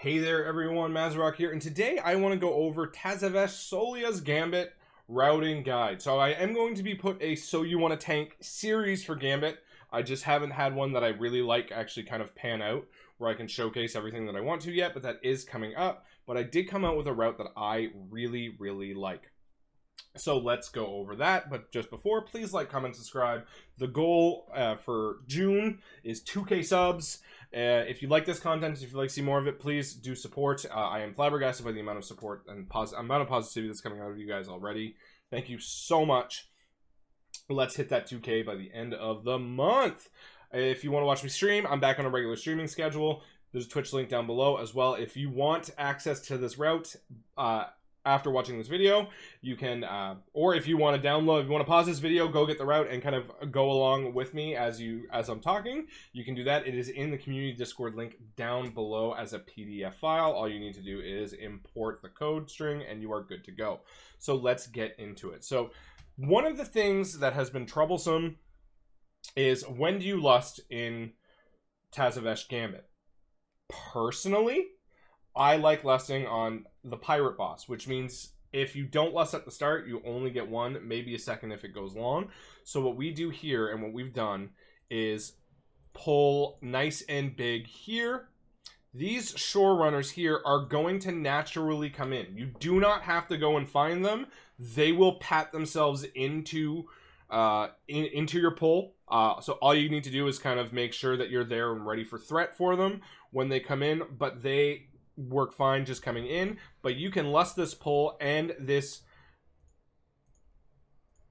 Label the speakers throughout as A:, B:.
A: Hey there everyone, Mazrock here, and today I want to go over Tazavesh Soleah's Gambit routing guide. So I am going to be put a So You Want to Tank series for Gambit. I just haven't had one that I really like actually kind of pan out, where I can showcase everything that I want to yet, but that is coming up. But I did come out with a route that I really like. So let's go over that, but just before, please like, comment, subscribe. The goal for June is 2K subs. If you like this content, if you'd like to see more of it, please do support. I am flabbergasted by the amount of support and amount of positivity that's coming out of you guys already. Thank you so much. Let's hit that 2K by the end of the month. If you want to watch me stream, I'm back on a regular streaming schedule. There's a Twitch link down below as well. If you want access to this route, after watching this video, you can, or if you want to download, if you want to pause this video, go get the route and kind of go along with me as I'm talking, you can do that. It is in the community Discord link down below as a PDF file. All you need to do is import the code string and you are good to go. So let's get into it. So one of the things that has been troublesome is, when do you lust in Tazavesh Gambit? Personally, I like lusting on the pirate boss, which means if you don't lust at the start, you only get one, maybe a second if it goes long. So what we do here, and what we've done, is pull nice and big here. These shore runners here are going to naturally come in. You do not have to go and find them. They will pat themselves into your pull. So all you need to do is kind of make sure that you're there and ready for threat for them when they come in, but they work fine just coming in. But you can lust this pull and this,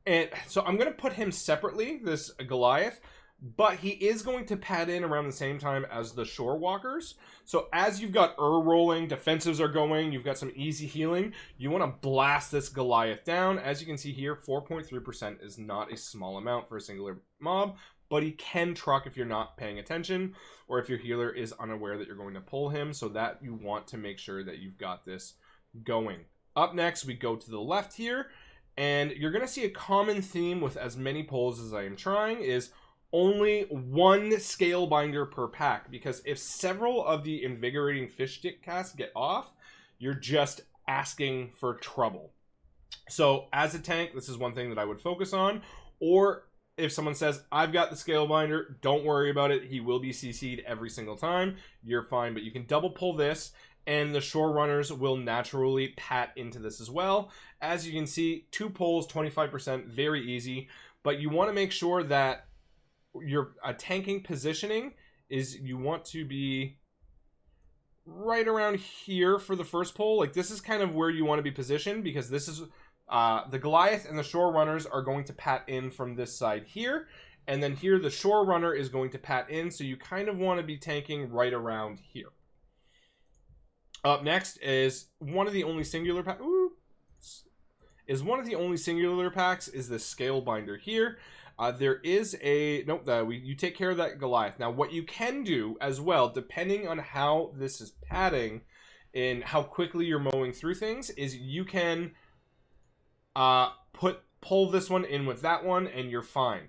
A: and so I'm going to put him separately, this Goliath, but he is going to pad in around the same time as the shore walkers. So as you've got rolling, defensives are going, you've got some easy healing, you want to blast this Goliath down. As you can see here, 4.3% is not a small amount for a singular mob, but he can truck if you're not paying attention, or if your healer is unaware that you're going to pull him, so that you want to make sure that you've got this going. Up next, we go to the left here, and you're going to see a common theme with as many pulls as I am trying is only one scale binder per pack, because if several of the invigorating fish stick casts get off, you're just asking for trouble. So as a tank, this is one thing that I would focus on. Or if someone says, I've got the scale binder, don't worry about it, he will be CC'd every single time, you're fine. But you can double pull this, and the shore runners will naturally pat into this as well. As you can see, 2 pulls, 25%, very easy. But you want to make sure that your tanking positioning is, you want to be right around here for the first pull. Like, this is kind of where you want to be positioned, because this is the Goliath and the shore runners are going to pat in from this side here, and then here the shore runner is going to pat in, so you kind of want to be tanking right around here. Up next is one of the only singular packs. Is the scale binder here. There is a you take care of that Goliath. Now what you can do as well, depending on how this is padding and how quickly you're mowing through things, is you can pull this one in with that one and you're fine.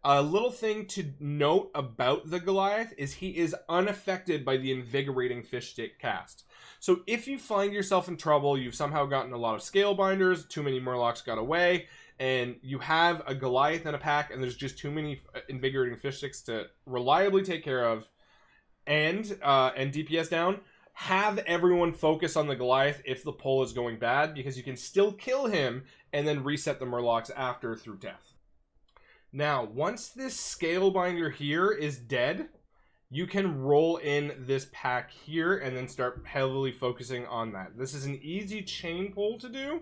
A: A little thing to note about the Goliath is he is unaffected by the invigorating fish stick cast. So if you find yourself in trouble, you've somehow gotten a lot of scale binders, too many Murlocs got away, and you have a Goliath in a pack and there's just too many invigorating fish sticks to reliably take care of and DPS down, have everyone focus on the Goliath if the pull is going bad, because you can still kill him and then reset the Murlocs after through death. Now, once this scale binder here is dead, you can roll in this pack here and then start heavily focusing on that. This is an easy chain pull to do,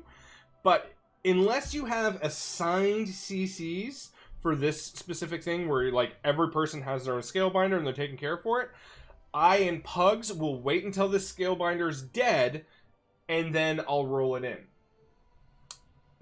A: but unless you have assigned CCs for this specific thing where like every person has their own scale binder and they're taking care for it, I and Pugs will wait until this scale binder is dead, and then I'll roll it in.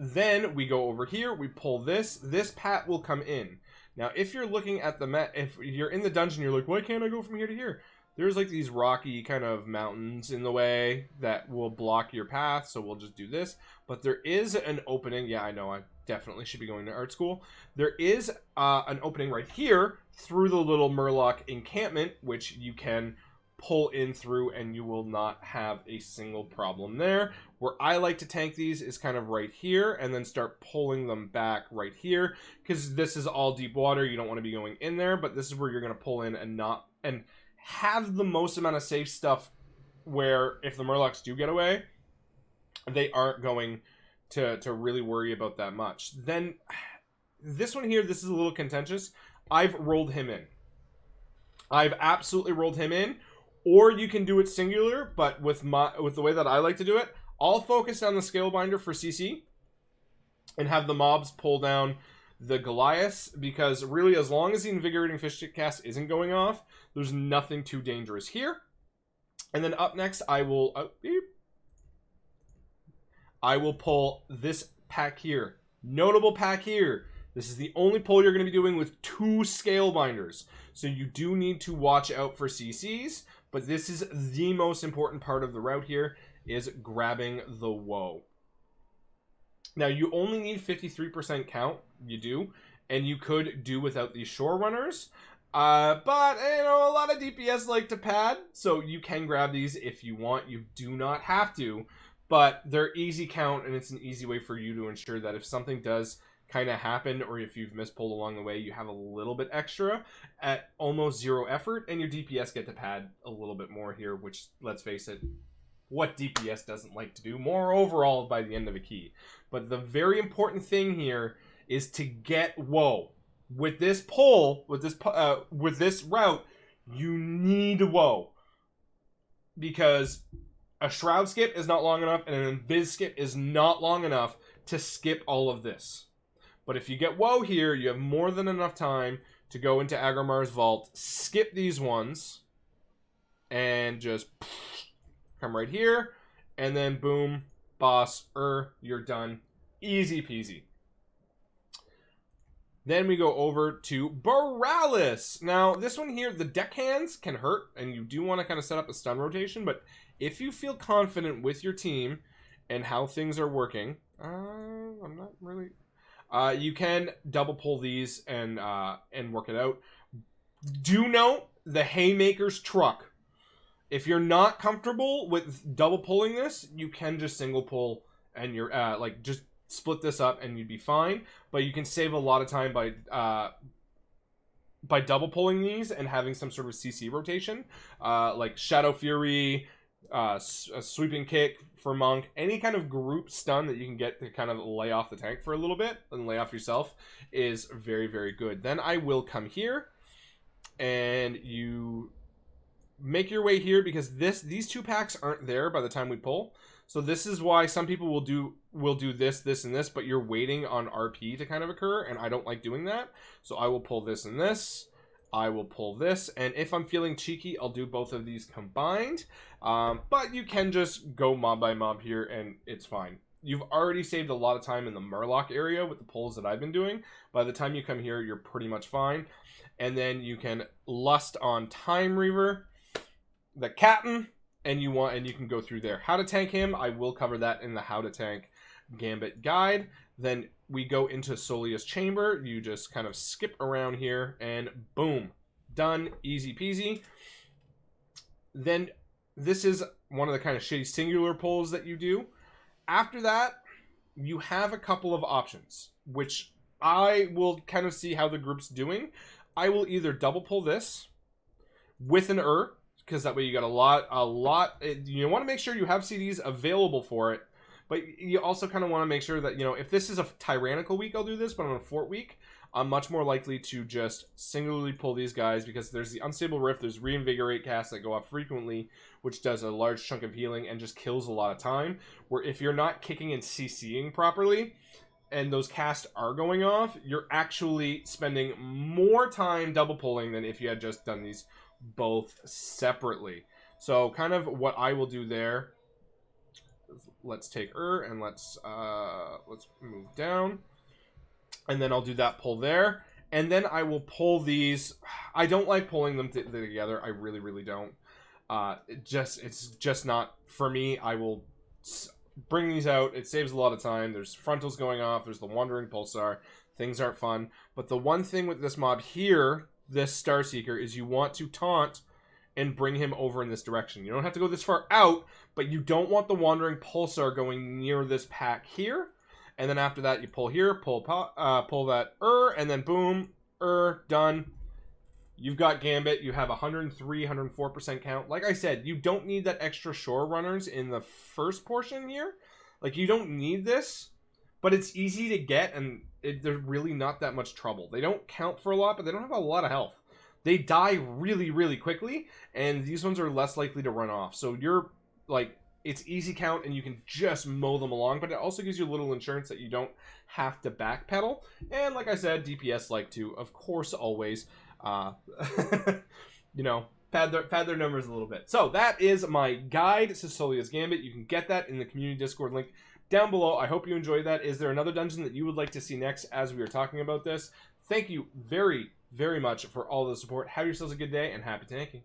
A: Then we go over here, we pull this pat will come in. Now if you're looking at the map, if you're in the dungeon, you're like, why can't I go from here to here? There's like these rocky kind of mountains in the way that will block your path, so we'll just do this. But there is an opening. Yeah, I know, I definitely should be going to art school. There is an opening right here through the little Murloc encampment, which you can pull in through, and you will not have a single problem there. Where I like to tank these is kind of right here, and then start pulling them back right here, because this is all deep water. You don't want to be going in there, but this is where you're going to pull in and have the most amount of safe stuff, where if the Murlocs do get away, they aren't going to really worry about that much. Then this one here, this is a little contentious. I've rolled him in. I've absolutely rolled him in. Or you can do it singular, but with the way that I like to do it, I'll focus on the Scalebinder for CC and have the mobs pull down the Goliaths, because really, as long as the Invigorating Fish cast isn't going off, there's nothing too dangerous here. And then up next, I will pull this pack here. Notable pack here. This is the only pull you're going to be doing with 2 Scalebinders. So you do need to watch out for CCs, but this is the most important part of the route here, is grabbing the woe. Now, you only need 53% count. You do. And you could do without these shore runners. But, you know, a lot of DPS like to pad, so you can grab these if you want. You do not have to, but they're easy count, and it's an easy way for you to ensure that if something does kind of happen, or if you've mispulled along the way, you have a little bit extra at almost 0 effort, and your DPS get to pad a little bit more here, which, let's face it, what DPS doesn't like to do? More overall by the end of a key. But the very important thing here is to get woe. With this pull, with this route, you need woe, because a shroud skip is not long enough, and an invis skip is not long enough to skip all of this. But if you get woe here, you have more than enough time to go into Agromar's vault, skip these ones, and just come right here, and then boom, boss, you're done. Easy peasy. Then we go over to Borealis. Now, this one here, the deckhands can hurt, and you do want to kind of set up a stun rotation, but if you feel confident with your team and how things are working, I'm not really... you can double pull these and work it out. Do note the Haymaker's truck. If you're not comfortable with double pulling this, you can just single pull, and you're just split this up and you'd be fine. But you can save a lot of time by double pulling these and having some sort of CC rotation, like Shadow Fury, a sweeping kick for Monk, any kind of group stun that you can get to kind of lay off the tank for a little bit and lay off yourself is very, very good. Then I will come here, and you make your way here, because these 2 packs aren't there by the time we pull. So this is why some people will do this, this, and this, but you're waiting on RP to kind of occur, and I don't like doing that. So I will pull this and this. I will pull this, and if I'm feeling cheeky, I'll do both of these combined. But you can just go mob by mob here, and it's fine. You've already saved a lot of time in the Murloc area with the pulls that I've been doing. By the time you come here, you're pretty much fine. And then you can lust on Time Reaver, the Captain, and you can go through there. How to tank him, I will cover that in the How to Tank Gambit guide. Then we go into Soleah's chamber. You just kind of skip around here, and boom, done, easy peasy. Then this is one of the kind of shitty singular pulls that you do. After that, you have a couple of options, which I will kind of see how the group's doing. I will either double pull this with an because that way you got a lot. You want to make sure you have CDs available for it, but you also kind of want to make sure that, if this is a tyrannical week, I'll do this, but on a fort week, I'm much more likely to just singularly pull these guys, because there's the Unstable Rift, there's Reinvigorate casts that go off frequently, which does a large chunk of healing and just kills a lot of time, where if you're not kicking and CCing properly, and those casts are going off, you're actually spending more time double pulling than if you had just done these both separately. So kind of what I will do there, let's take and let's move down, and then I'll do that pull there, and then I will pull these. I don't like pulling them together. I really don't. It's just not for me. I will bring these out. It saves a lot of time. There's frontals going off. There's the Wandering Pulsar. Things aren't fun. But the one thing with this mob here, this Starseeker, is you want to taunt and bring him over in this direction. You don't have to go this far out, but you don't want the Wandering Pulsar going near this pack here. And then after that, you pull here, pull that, and then boom, done. You've got Gambit. You have 103, 104% count. Like I said, you don't need that extra shore runners in the first portion here. Like, you don't need this, but it's easy to get, and they're really not that much trouble. They don't count for a lot, but they don't have a lot of health. They die really, really quickly, and these ones are less likely to run off. So you're, like, it's easy count, and you can just mow them along, but it also gives you a little insurance that you don't have to backpedal. And like I said, DPS like to, of course, always, you know, pad their numbers a little bit. So that is my guide to Soleah's Gambit. You can get that in the community Discord link down below. I hope you enjoyed that. Is there another dungeon that you would like to see next as we are talking about this? Thank you very, very much for all the support. Have yourselves a good day, and happy tanking.